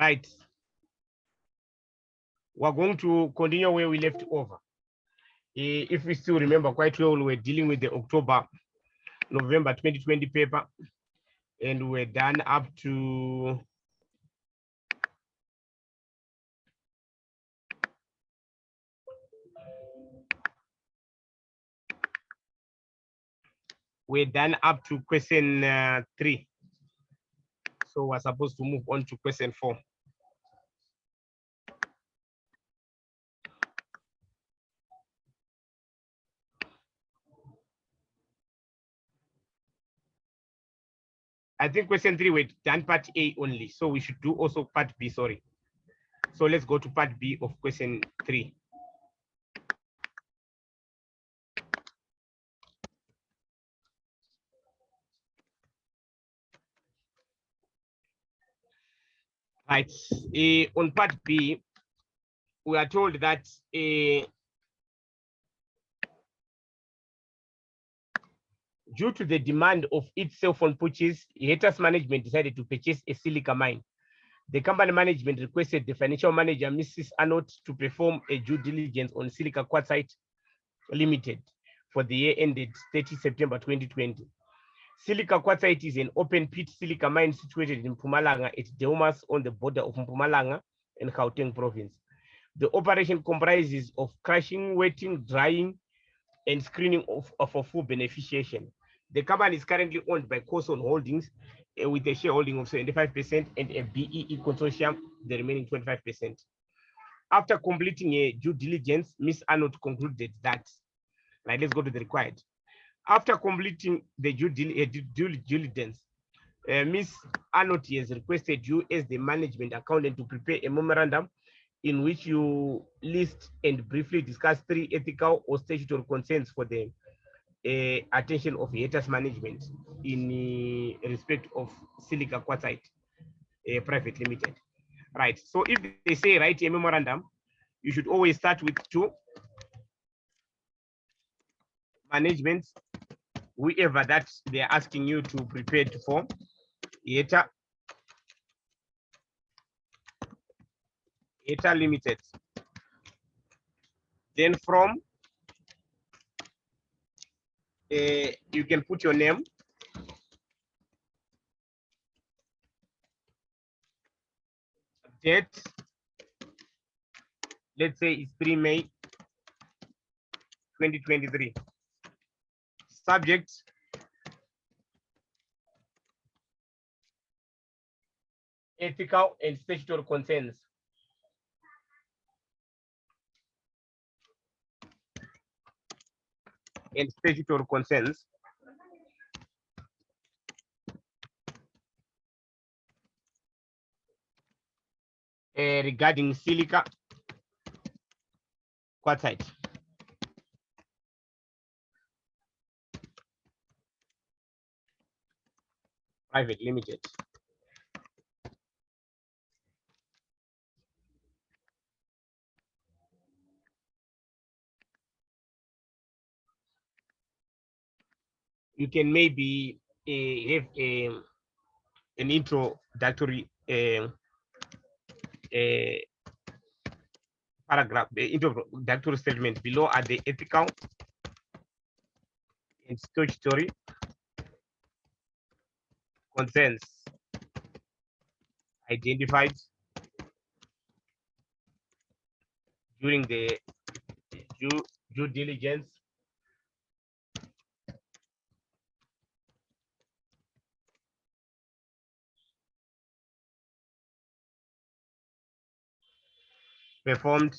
Right. We're going to continue where we left over. If we still remember quite well, we were dealing with the November 2020 paper, and we're done up to question 3. So we're supposed to move on to question 4. I think question 3 we've done part A only, so we should do also part B, sorry. So let's go to part B of question 3. Right, on part B, we are told that due to the demand of its cell phone purchase, Hiatus management decided to purchase a silica mine. The company management requested the financial manager, Mrs. Arnott, to perform a due diligence on Silica Quartzite Limited for the year ended 30 September 2020. Silica Quartzite is an open pit silica mine situated in Mpumalanga at Deumas on the border of Mpumalanga and Gauteng province. The operation comprises of crushing, wetting, drying, and screening of full beneficiation. The company is currently owned by Coson Holdings with a shareholding of 75% and a BEE consortium, the remaining 25%. After completing a due diligence, Ms. Arnott concluded that, right, let's go to the required. After completing the due diligence, Ms. Arnott has requested you as the management accountant to prepare a memorandum in which you list and briefly discuss 3 ethical or statutory concerns for the attention of Hiatus management in respect of Silica Quartzite Private Limited. Right. So if they say write a memorandum, you should always start with 2 management, whoever that they're asking you to prepare to form, Hiatus Limited. Then from you can put your name, date, let's say it's 3 May 2023. Subject, ethical and statutory concerns. And statutory concerns. Regarding Silica Quartzite. Private Limited. You can maybe have an introductory paragraph, introductory statement below are the ethical and statutory concerns identified during the due diligence performed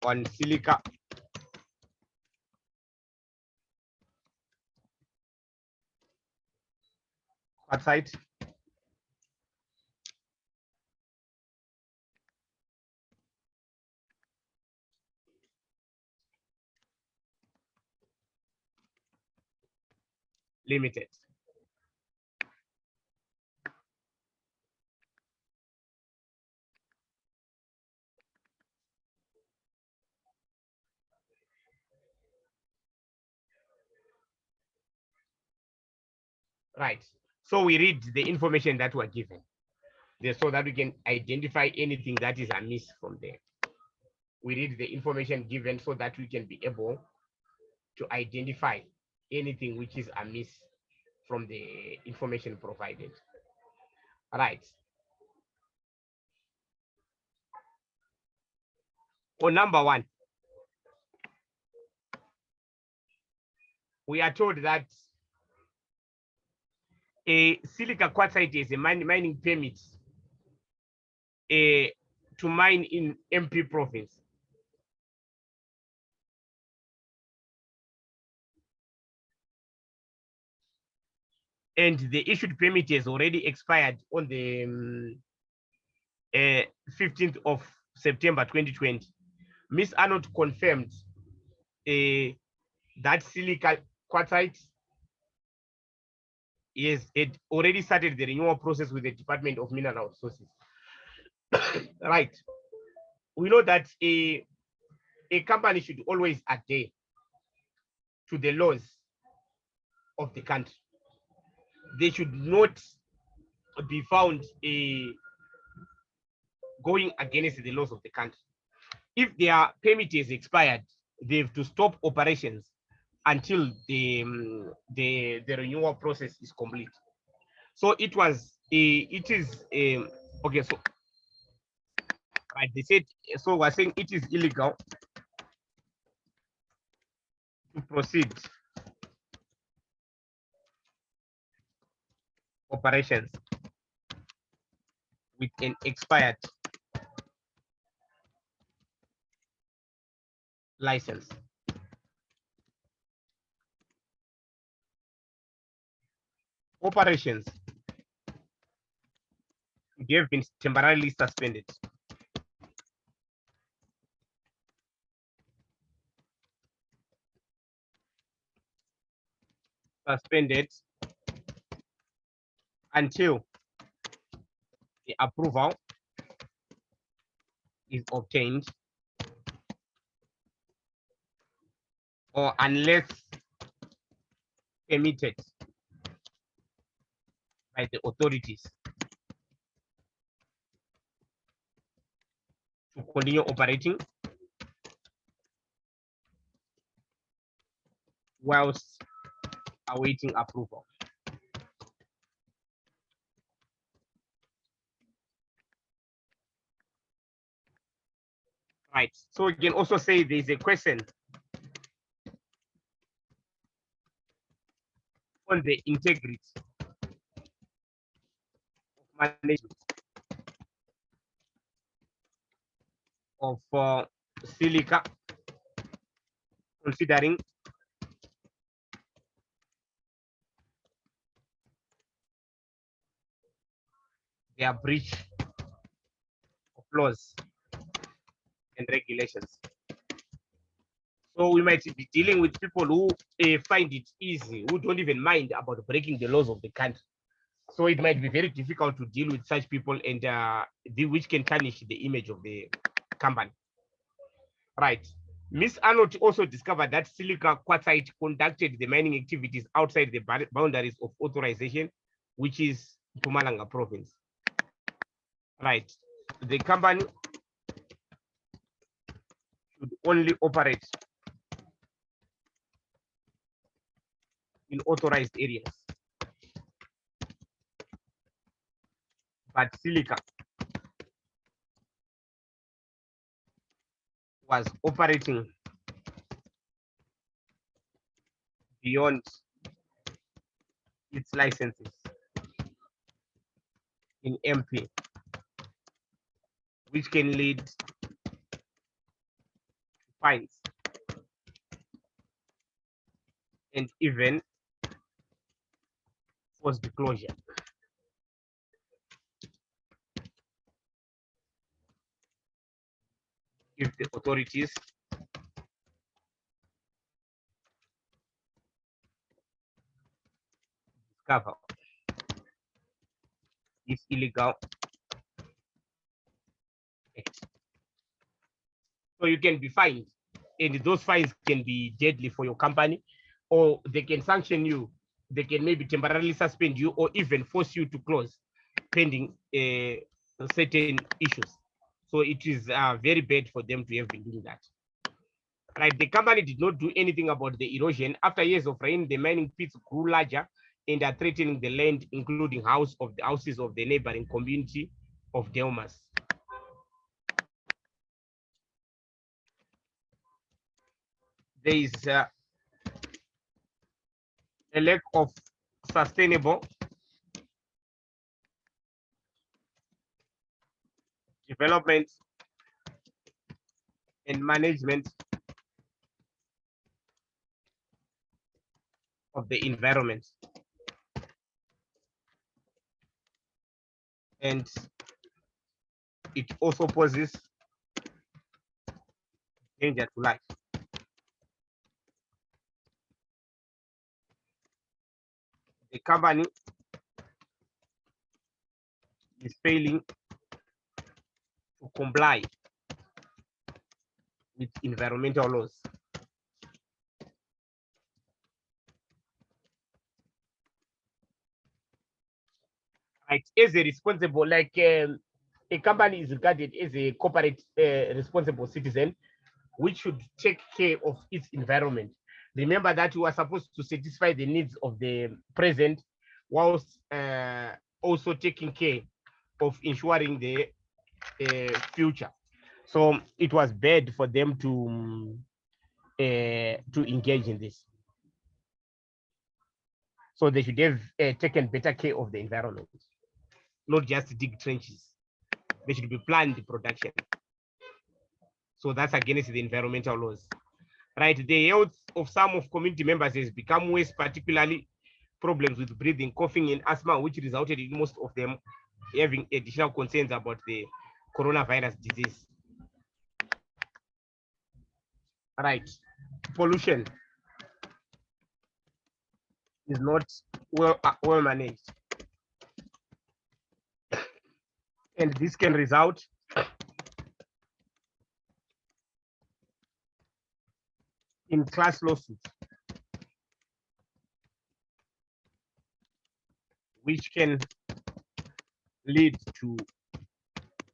on Silica Quartzite Limited. Right. So we read the information that were given there so that we can identify anything that is amiss from there. We read the information given so that we can be able to identify anything which is amiss from the information provided. All right. For number one, we are told that a silica quartzite is a mining permit to mine in MP province. And the issued permit has already expired on the 15th of September 2020. Ms. Arnold confirmed that silica quartzite had already started the renewal process with the Department of Mineral Resources. Right. We know that a company should always adhere to the laws of the country. They should not be found going against the laws of the country. If their permit is expired, they have to stop operations until the renewal process is complete. So it was okay. So right, they said so. We're saying it is illegal to proceed operations with an expired license. Operations they have been temporarily suspended. Suspended until the approval is obtained or unless permitted by the authorities to continue operating whilst awaiting approval. Right. So we can also say there is a question on the integrity of management of silica, considering their breach of laws and regulations. So we might be dealing with people who find it easy, who don't even mind about breaking the laws of the country. So it might be very difficult to deal with such people and which can tarnish the image of the company. Right. Ms. Arnold also discovered that silica quartzite conducted the mining activities outside the boundaries of authorization, which is Mpumalanga province. Right. The company should only operate in authorized areas. But silica was operating beyond its licenses in MP, which can lead to fines and even forced closure. If the authorities discover this illegal act. So you can be fined, and those fines can be deadly for your company, or they can sanction you they can maybe temporarily suspend you or even force you to close pending certain issues. So it is very bad for them to have been doing that. Right, the company did not do anything about the erosion. After years of rain, the mining pits grew larger and are threatening the land, including houses of the neighboring community of Delmas. There is a lack of sustainable development and management of the environment. And it also poses danger to life. The company is failing to comply with environmental laws. Right, as a responsible, like a company is regarded as a corporate responsible citizen, which should take care of its environment. Remember that you are supposed to satisfy the needs of the present whilst also taking care of ensuring the future. So it was bad for them to engage in this. So they should have taken better care of the environment, not just dig trenches. They should be planned production. So that's against the environmental laws. Right, the health of some of community members has become worse, particularly problems with breathing, coughing, and asthma, which resulted in most of them having additional concerns about the coronavirus disease. Right, pollution is not well managed, and this can result in class lawsuits, which can lead to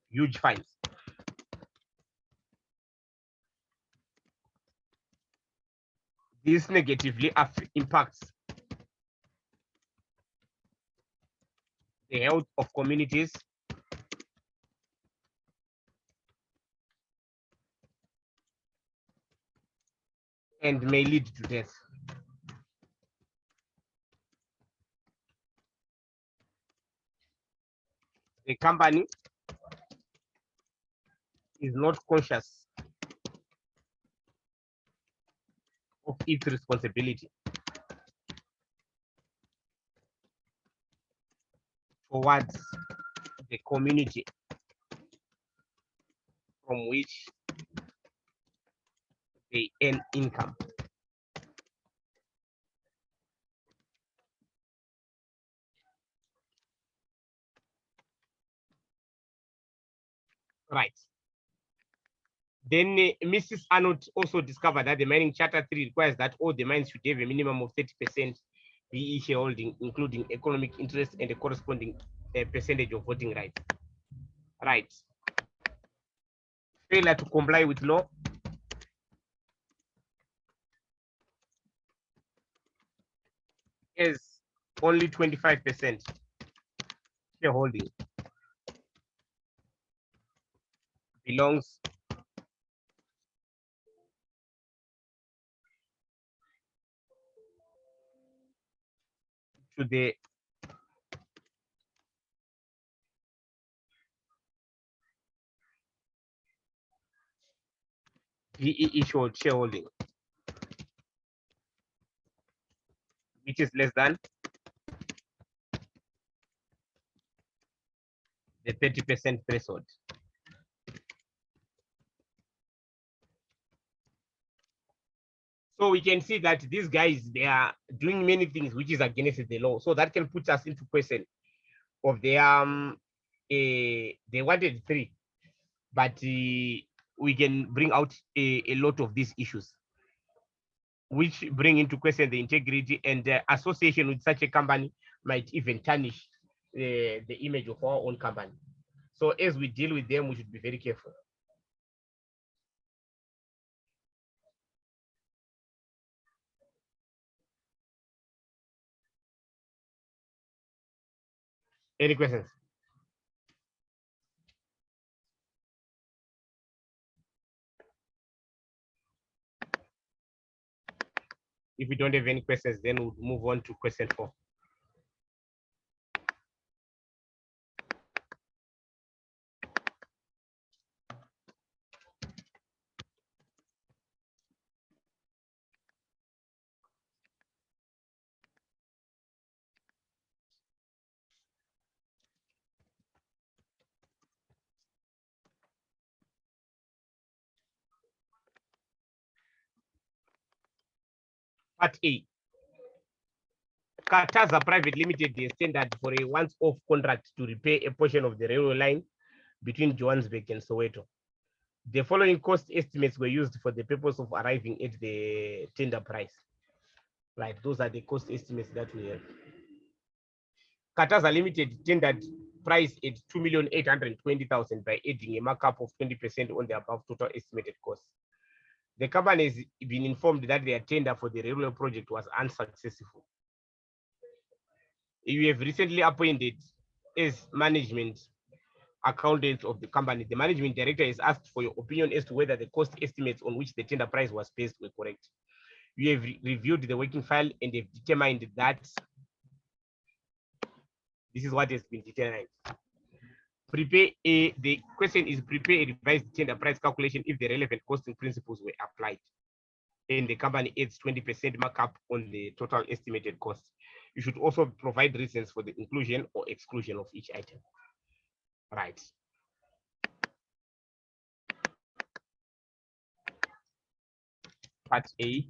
huge fines. This negatively impacts the health of communities and may lead to death. The company is not conscious of its responsibility towards the community from which they earn income. Right. Then Mrs. Arnold also discovered that the mining charter 3 requires that all the mines should have a minimum of 30% BE shareholding, including economic interest and a corresponding percentage of voting rights. Right. Failure to comply with law is only 25% shareholding belongs to the VE shareholding, which is less than the 30% threshold. So we can see that these guys, they are doing many things which is against the law. So that can put us into question of their they wanted 3, but we can bring out a lot of these issues. which bring into question the integrity, and association with such a company might even tarnish the image of our own company. So as we deal with them, we should be very careful. Any questions? If we don't have any questions, then we'll move on to question 4. Part A. Kataza Private Limited is standard for a once-off contract to repair a portion of the railway line between Johannesburg and Soweto. The following cost estimates were used for the purpose of arriving at the tender price. Right, those are the cost estimates that we have. Kataza Limited tendered price at 2,820,000 by adding a markup of 20% on the above total estimated cost. The company has been informed that their tender for the railway project was unsuccessful. You have recently appointed as management accountant of the company. The management director is asked for your opinion as to whether the cost estimates on which the tender price was based were correct. You have reviewed the working file and have determined that this is what has been determined. The question is prepare a revised tender price calculation if the relevant costing principles were applied. And the company adds 20% markup on the total estimated cost. You should also provide reasons for the inclusion or exclusion of each item. Right. Part A.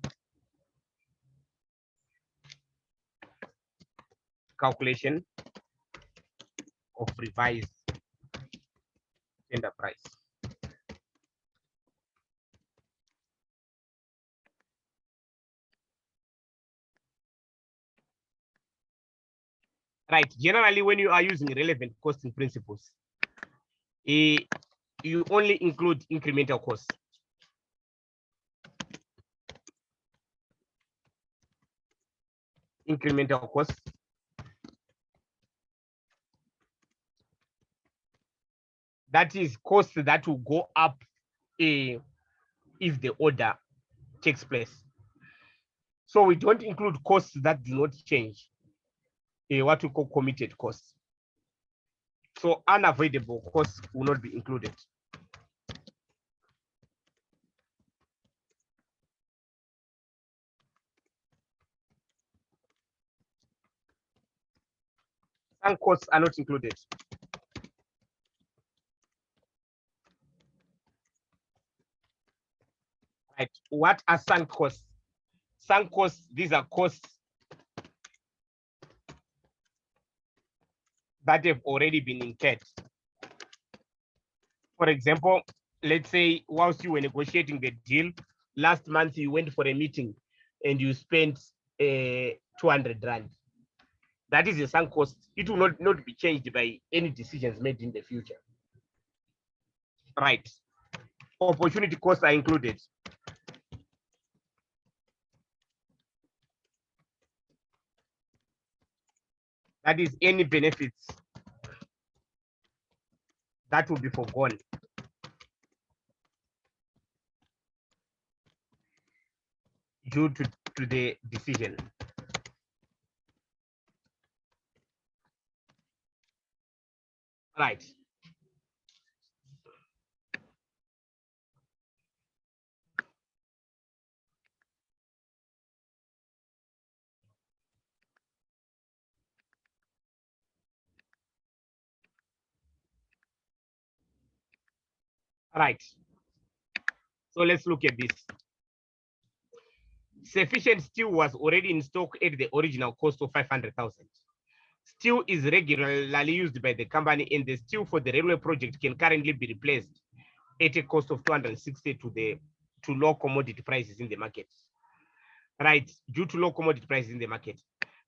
Calculation of revised tender price. Right. Generally, when you are using relevant costing principles, you only include incremental costs. Incremental costs. That is costs that will go up if the order takes place. So we don't include costs that do not change, what we call committed costs. So unavoidable costs will not be included. Some costs are not included. Right. What are sunk costs? Sunk costs, these are costs that have already been incurred. For example, let's say whilst you were negotiating the deal, last month you went for a meeting and you spent 200 rand. That is a sunk cost. It will not be changed by any decisions made in the future. Right. Opportunity costs are included. That is any benefits that will be forgone. Due to the decision. Right. Right. So let's look at this. Sufficient steel was already in stock at the original cost of 500,000. Steel is regularly used by the company, and the steel for the railway project can currently be replaced at a cost of 260 to low commodity prices in the market. right, due to low commodity prices in the market.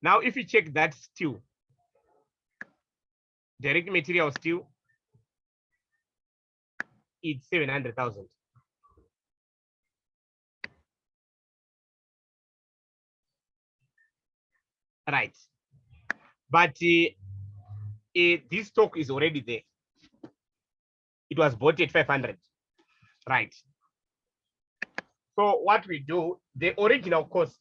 Now, if you check that steel, direct material steel, it's 700,000. Right, but this stock is already there. It was bought at 500, right? So what we do, the original cost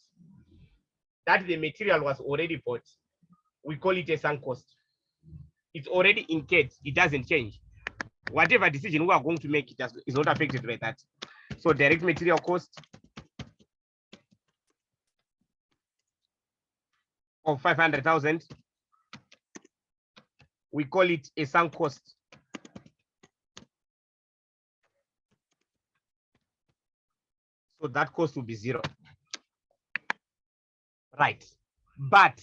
that the material was already bought, we call it a sunk cost. It's already incurred, it doesn't change. Whatever decision we are going to make, is not affected by that. So direct material cost of 500,000, we call it a sunk cost. So that cost will be 0. Right. But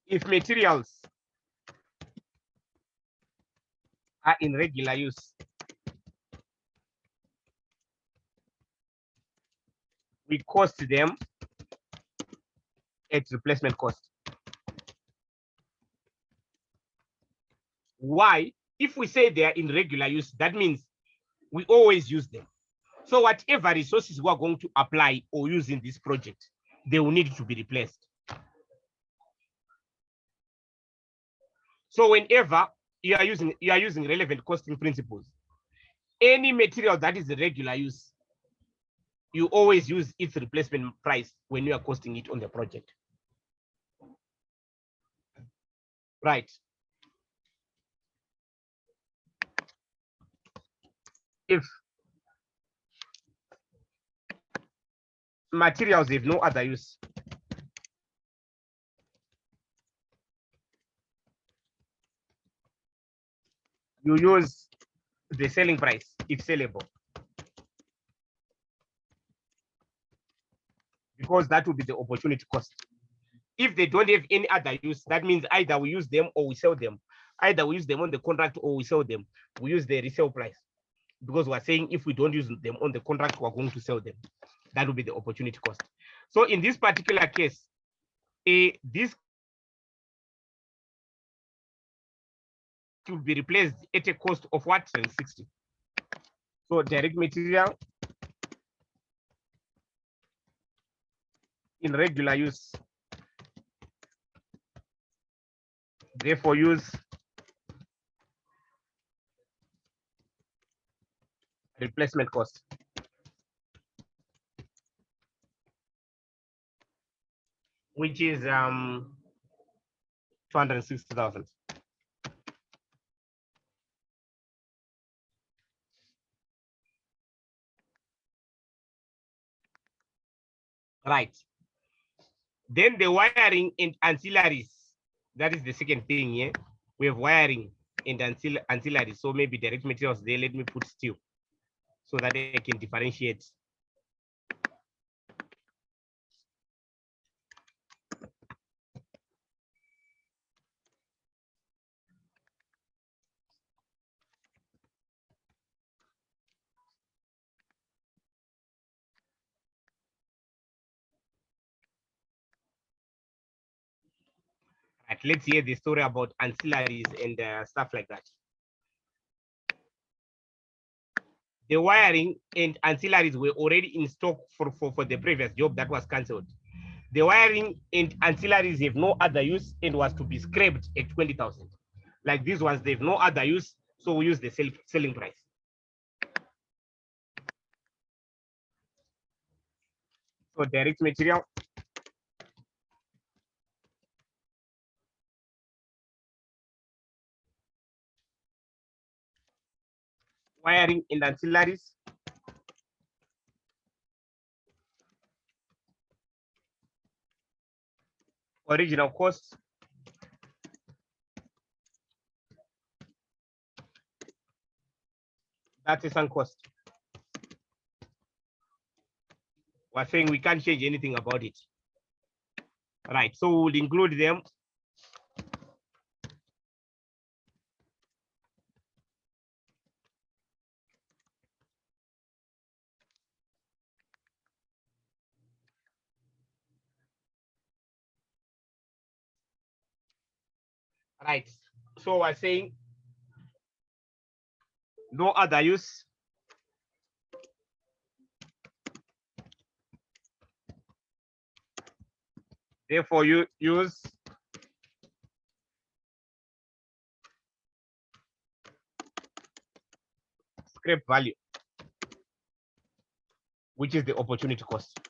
if materials are in regular use, we cost them at replacement cost. Why? If we say they are in regular use, that means we always use them. So whatever resources we are going to apply or use in this project, they will need to be replaced. So whenever you are using relevant costing principles, any material that is regular use, you always use its replacement price when you are costing it on the project. Right. If materials have no other use, you use the selling price if sellable, because that will be the opportunity cost. If they don't have any other use, that means either we use them or we sell them. Either we use them on the contract or we sell them. We use the resale price, because we're saying if we don't use them on the contract, we're going to sell them. That will be the opportunity cost. So in this particular case, this will be replaced at a cost of what? 60. So direct material in regular use, therefore use replacement cost. Which is 260,000. Right. Then the wiring and ancillaries. That is the second thing here. We have wiring and ancillaries. So maybe direct materials there. Let me put steel so that I can differentiate. Right, let's hear the story about ancillaries and stuff like that. The wiring and ancillaries were already in stock for the previous job that was cancelled. The wiring and ancillaries have no other use and was to be scrapped at 20,000. Like these ones, they have no other use, so we use the selling price. So direct material, wiring and ancillaries, original cost, that is sunk cost. We're saying we can't change anything about it. Right, so we'll include them. Right. So we're saying no other use. Therefore, you use scrap value, which is the opportunity cost.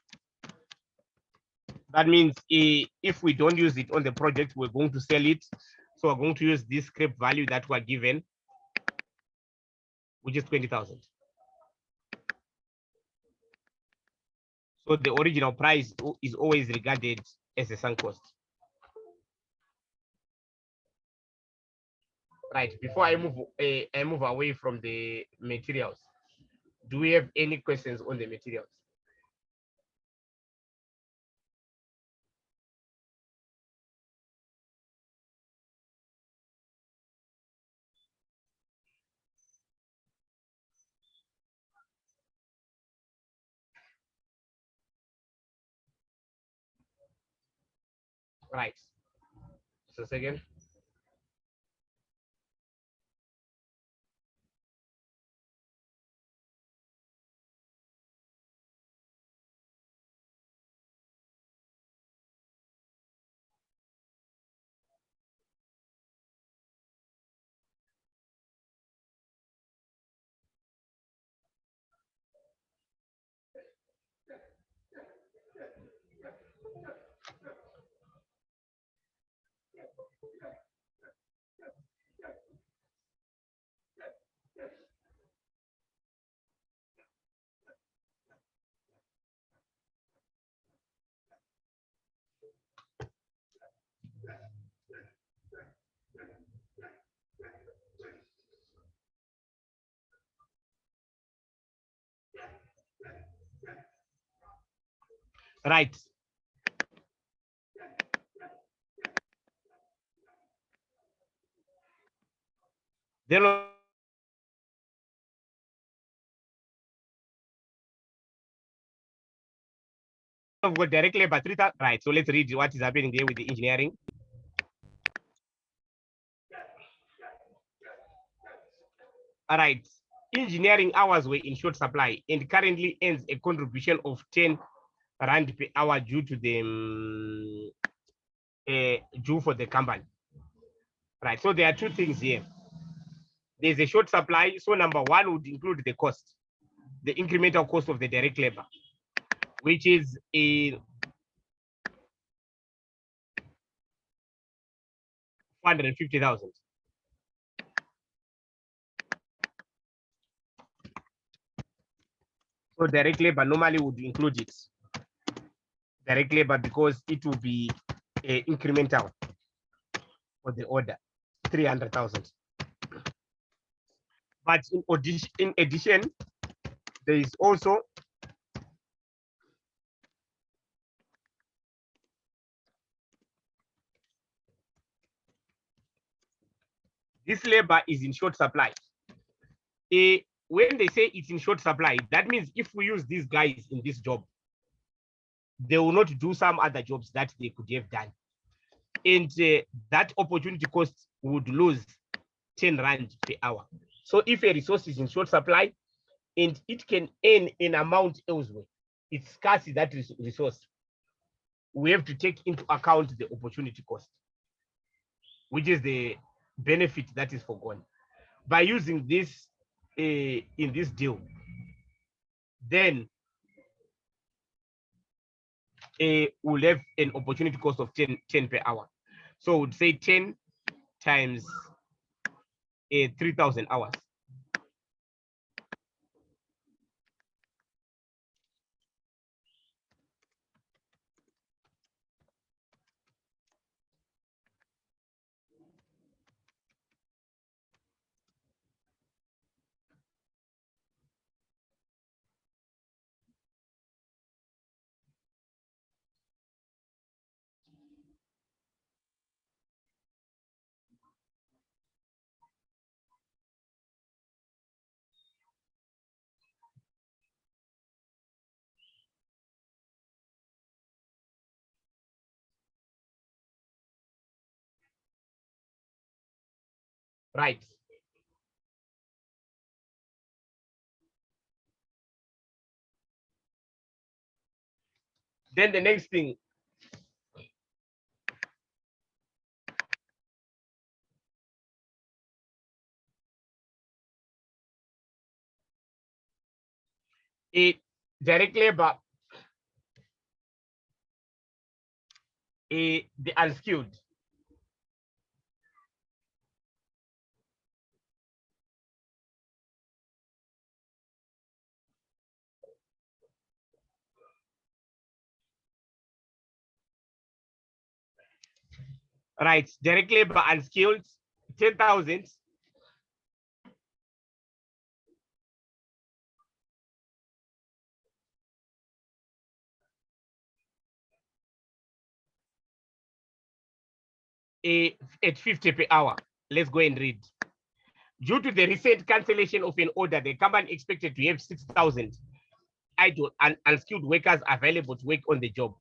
That means if we don't use it on the project, we're going to sell it. So we're going to use this scrap value that we're given, which is 20,000. So the original price is always regarded as a sunk cost. Right. Before I move away from the materials, do we have any questions on the materials? Right. So second. Right. Then we've got direct labor 3,000. Right. So let's read what is happening there with the engineering. All right. Engineering hours were in short supply and currently earns a contribution of 10 rand per hour due to the due for the company. Right. So there are two things here. There's a short supply. So number one would include the cost, the incremental cost of the direct labor, which is a 450,000. So direct labor normally would include it. Direct labor because it will be incremental for the order, 300,000. But in addition, there is also this labor is in short supply. When they say it's in short supply, that means if we use these guys in this job, they will not do some other jobs that they could have done. And that opportunity cost would lose 10 rand per hour. So if a resource is in short supply and it can earn an amount elsewhere, it's scarce that resource. We have to take into account the opportunity cost, which is the benefit that is forgone. By using this in this deal, then we'll have an opportunity cost of 10 per hour. So we'd say 10 times 3,000 hours. right? Then the next thing, direct labor, the unskilled. Right, direct labor unskilled, 10,000. At 50 per hour. Let's go and read. Due to the recent cancellation of an order, the company expected to have 6,000 idle and unskilled workers available to work on the job.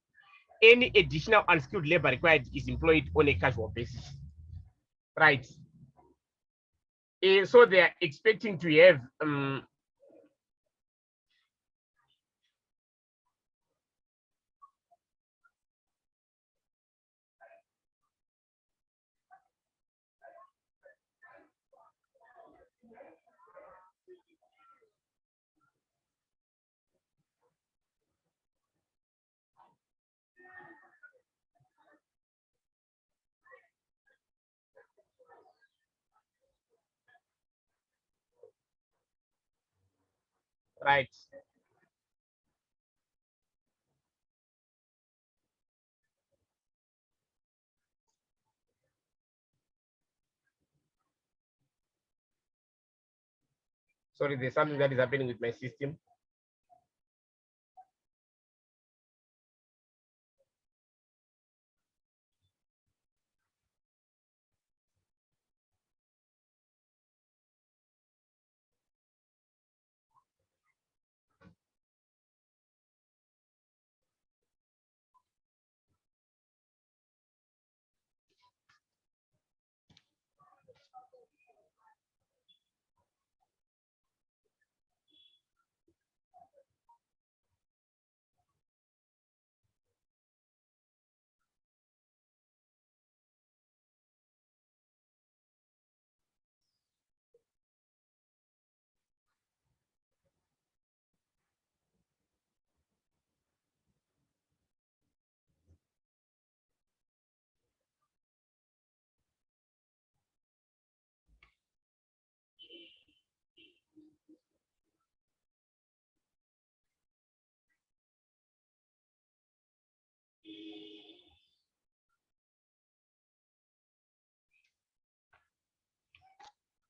Any additional unskilled labor required is employed on a casual basis. Right. So they are expecting to have right. Sorry, there's something that is happening with my system.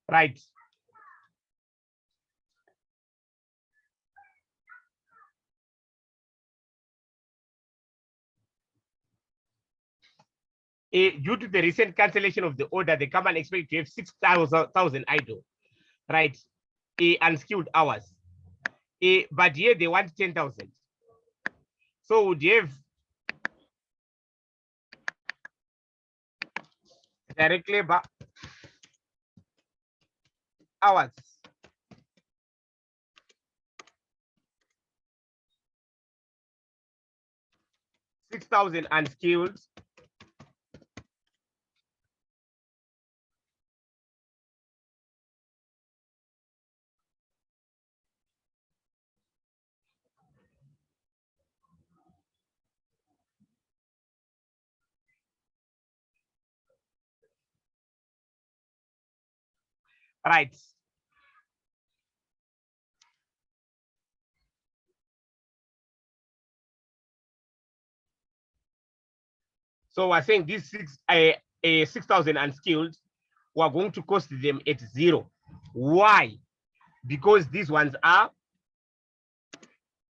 Right. Due to the recent cancellation of the order, the company expects to have 6,000 idle, right? Unskilled hours. But here they want 10,000. So would you have direct labor hours? 6,000 unskilled. Right. So we're saying these 6,000 unskilled, we're going to cost them at 0. Why? Because these ones are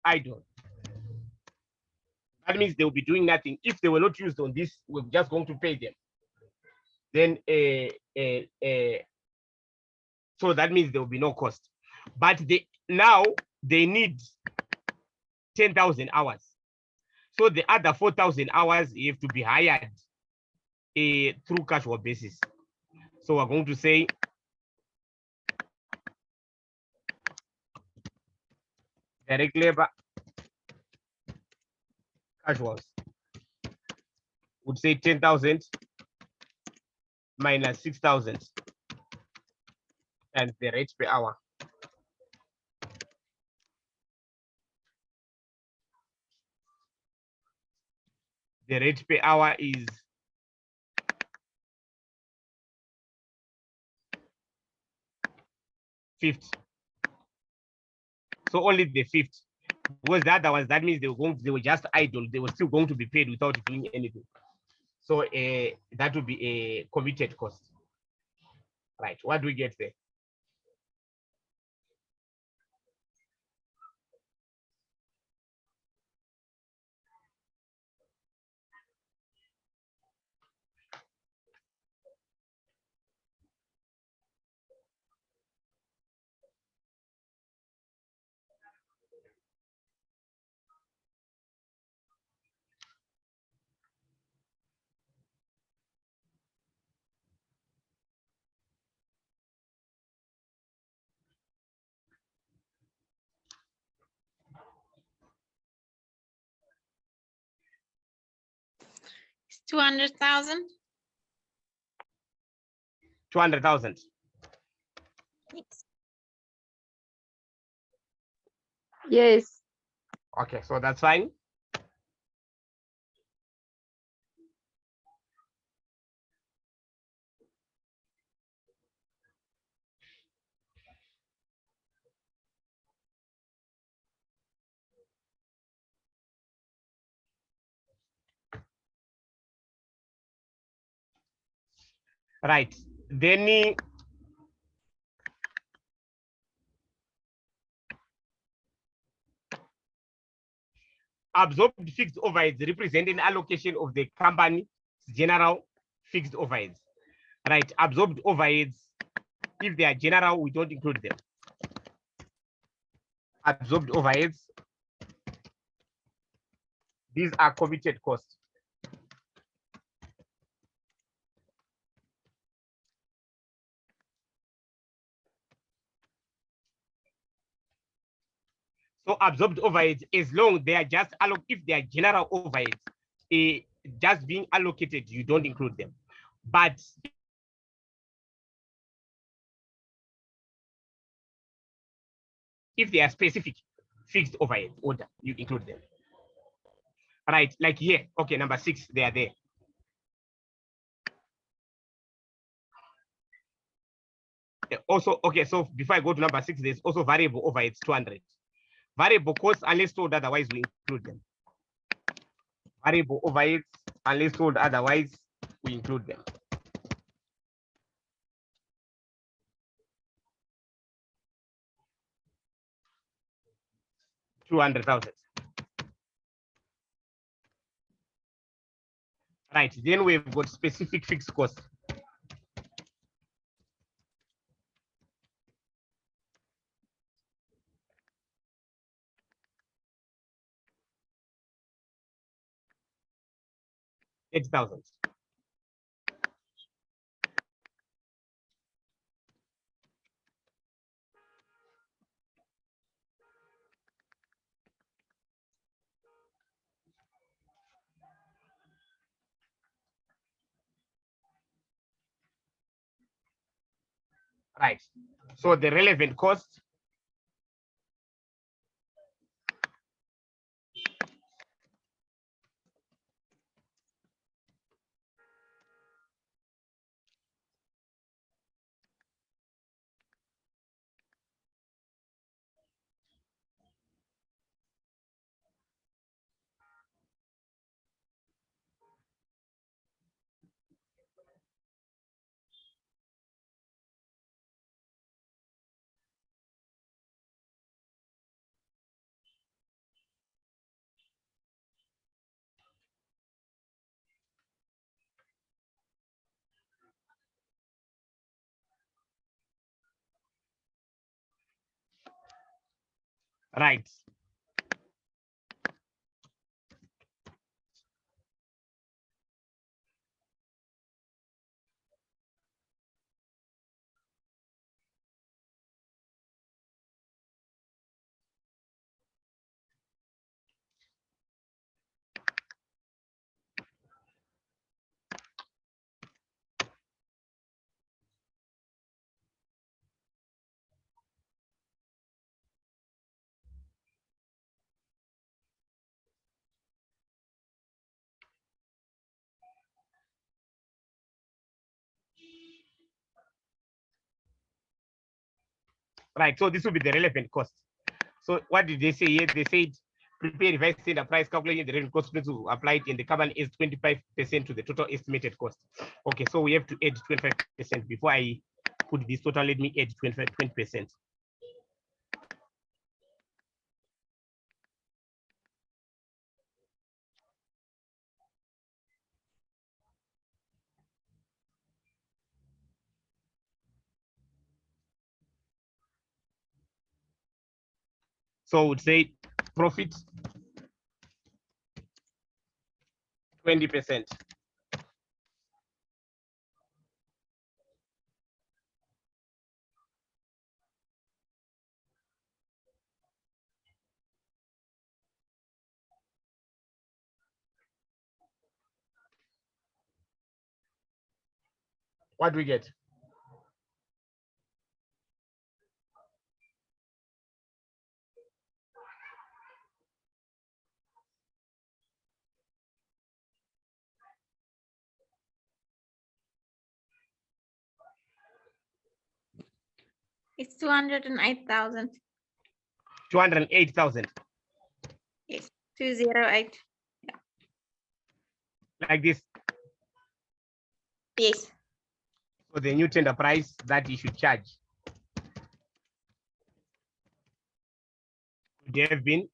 idle. That means they'll be doing nothing. If they were not used on this, we're just going to pay them. Then so that means there will be no cost. But now they need 10,000 hours. So the other 4,000 hours have to be hired through casual basis. So we're going to say Direct labor casuals would say 10,000 minus 6,000 times the rate per hour. The rate per hour is 50. So only the 50. Because the other ones, that means they were just idle. They were still going to be paid without doing anything. So that would be a committed cost. Right. What do we get there? It's 200,000. 200,000. Yes. Okay, so that's fine. Right. Then absorbed fixed overheads represent an allocation of the company's general fixed overheads. Right. Absorbed overheads, if they are general, we don't include them. Absorbed overheads, these are committed costs. So absorbed overheads, as long they are just if they are general overheads, just being allocated, you don't include them. But if they are specific fixed overhead order, you include them. Right, like here, okay, number 6, they are there. Also, okay, so before I go to number 6, there's also variable overheads 200. Variable costs, unless told otherwise, we include them. Variable overheads, unless told otherwise, we include them. $200,000. Right, then we've got specific fixed costs. $8,000. Right. So the relevant cost right. Right, so this will be the relevant cost. So what did they say here? They said prepare revised standard price calculating the relevant cost to apply it, and the carbon is 25% to the total estimated cost. Okay, so we have to add 25%. Before I put this total, let me add 20%. So would say profit 20%. What do we get? It's 208,000. 208,000. Yes, 208. Like this. Yes. For the new tender price that you should charge. Could have been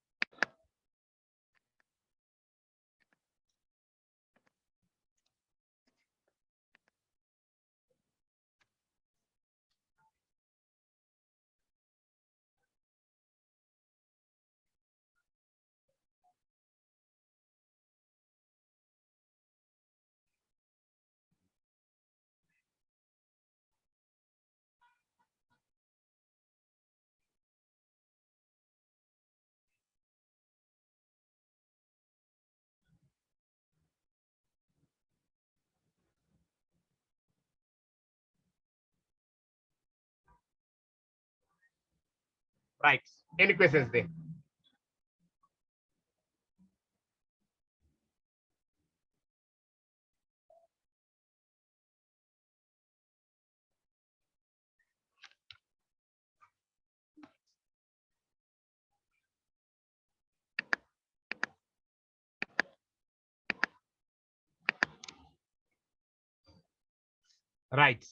right. Any questions there? Right.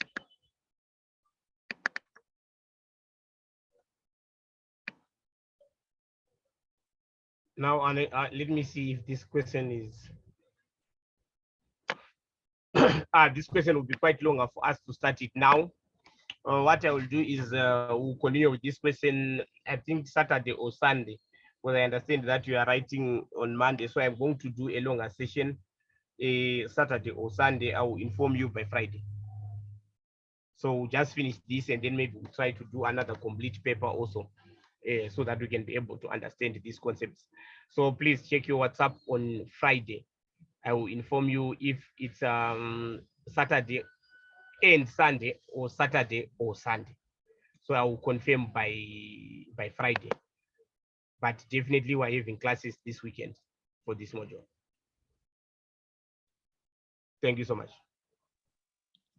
Now, let me see if this question is. This question will be quite long for us to start it now. What I will do is we'll continue with this question, I think Saturday or Sunday, because I understand that you are writing on Monday. So I'm going to do a longer session Saturday or Sunday. I will inform you by Friday. So we'll just finish this and then maybe we'll try to do another complete paper also so that we can be able to understand these concepts. So please check your WhatsApp on Friday. I will inform you if it's Saturday and Sunday or Saturday or Sunday. So I will confirm by Friday. But definitely we're having classes this weekend for this module. Thank you so much.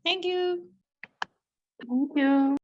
Thank you. Thank you.